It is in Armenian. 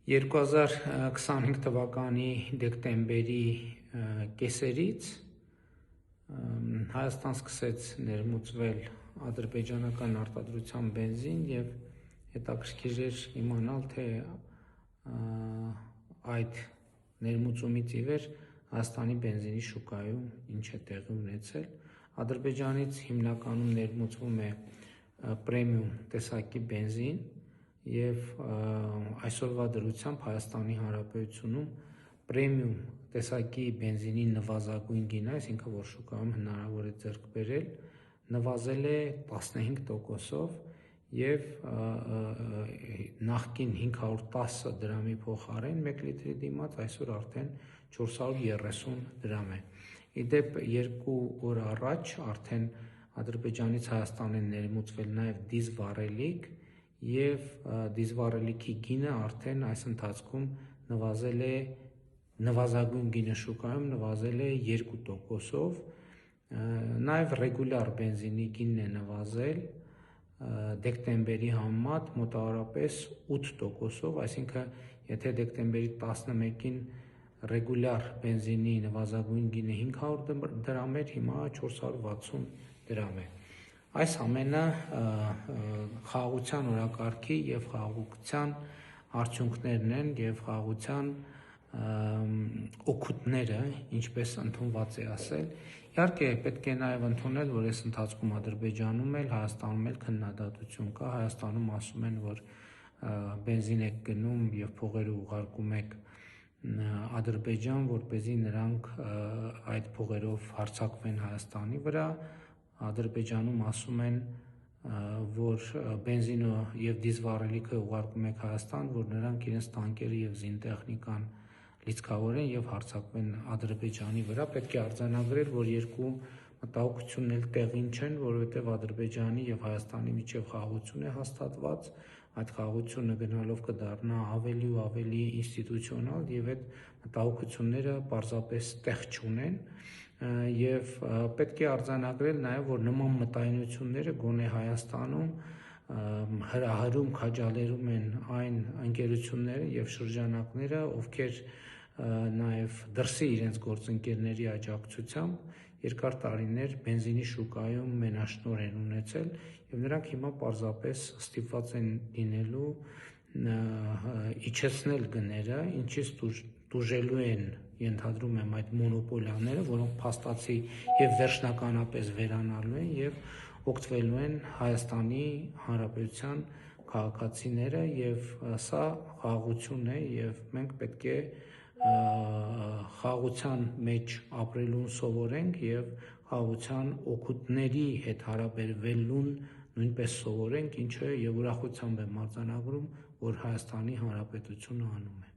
2025 թվականի դեկտեմբերի կեսերից Հայաստան սկսեց ներմուծվել ադրբեջանական արտադրության բենզին և հետաքրքիր էր իմանալ, թե այդ ներմուծումից ի վեր Հայաստանի բենզինի շուկայում ինչ է տեղի ունեցել։ Ադրբեջանից հիմնականում ներմուծվում է պրեմիում տեսակի բենզին և այսօրվա դրությամբ Հայաստանի Հանրապետությունում պրեմիում տեսակի բենզինի նվազագույն գինը, այսինքն որ շուկայում հնարավոր է ձեռք բերել, նվազել է 15%-ով և նախկին 510 դրամի փոխարեն 1 լիտրի դիմաց այսօր արդեն 430 դրամ է։ Իդեպ 2 օր առաջ արդեն Ադրբեջանից Հայաստան է ներմուծվել նաև դիզվառելիք և դիզվառելիքի գինը արդեն այս ընթացքում նվազել է, նվազագույն գինը շուկայում նվազել է 2%-ով, նաև ռեգուլյար բենզինի գինն է նվազել դեկտեմբերի համեմատ մոտավորապես 8%-ով, այսինքն եթե դեկտեմբերի 11-ին ռեգուլյար բենզինի նվազագույն գինը 500 դրամ էր, հիմա 460 դրամ է։ Այս ամենը խաղաղության օրակարգի և խաղաղության արդյունքներն են և խաղաղության օգուտները, ինչպես ընդունված է ասել։ Իհարկե պետք է նաև ընդունել, որ այս ընթացքում Ադրբեջանում էլ, Հայաստանում էլ քննադատություն կա։ Հայաստանում ասում են, որ բենզին եք գնում և փողերը ուղարկում եք Ադրբեջան, որպեսզի նրանք այդ փողերով հարձակվեն Հայաստանի վրա։ Ադրբեջանում ասում են, որ բենզինը և դիզվառելիքը ուղարկում եք Հայաստան, որ նրանք իրենց տանկերը և զինտեխնիկան լիցքավորեն և հարձակվեն Ադրբեջանի վրա։ Պետք է արձանագրել, որ երկու մտահոգությունն էլ տեղին չեն, որովհետև Ադրբեջանի և Հայաստանի միջև խաղաղություն է հաստատված, այդ խաղաղությունը գնալով կդառնա ավելի ու ավելի ինստիտուցիոնալ և այդ մտահոգությունները պարզապես տեղ չունեն և պետք է արձանագրել նաև, որ նման մտայնությունները գոնե Հայաստանում հրահրում, քաջալերում են այն ընկերությունները և շրջանակները, ովքեր նաև դրսի իրենց գործընկերների աջակցությամբ երկար տարիներ բենզինի շուկայում մենաշնորհ են ունեցել և նրանք հիմա պարզապես ստիպված են լինելու իջեցնել գները, ինչից տուժելու են, ենթադրում եմ, այդ մոնոպոլիաները, որոնք փաստացի և վերջնականապես վերանալու են և օգտվելու են Հայաստանի Հանրապետության քաղաքացիները և սա խաղաղություն է և մենք պետք է խաղաղության մեջ ապրելուն սովորենք և խաղաղության օգուտների հետ հարաբերվելուն նույնպես սովորենք, ինչը և ուրախությամբ եմ արձանագրում, որ Հայաստանի Հանրապետությունը անում է։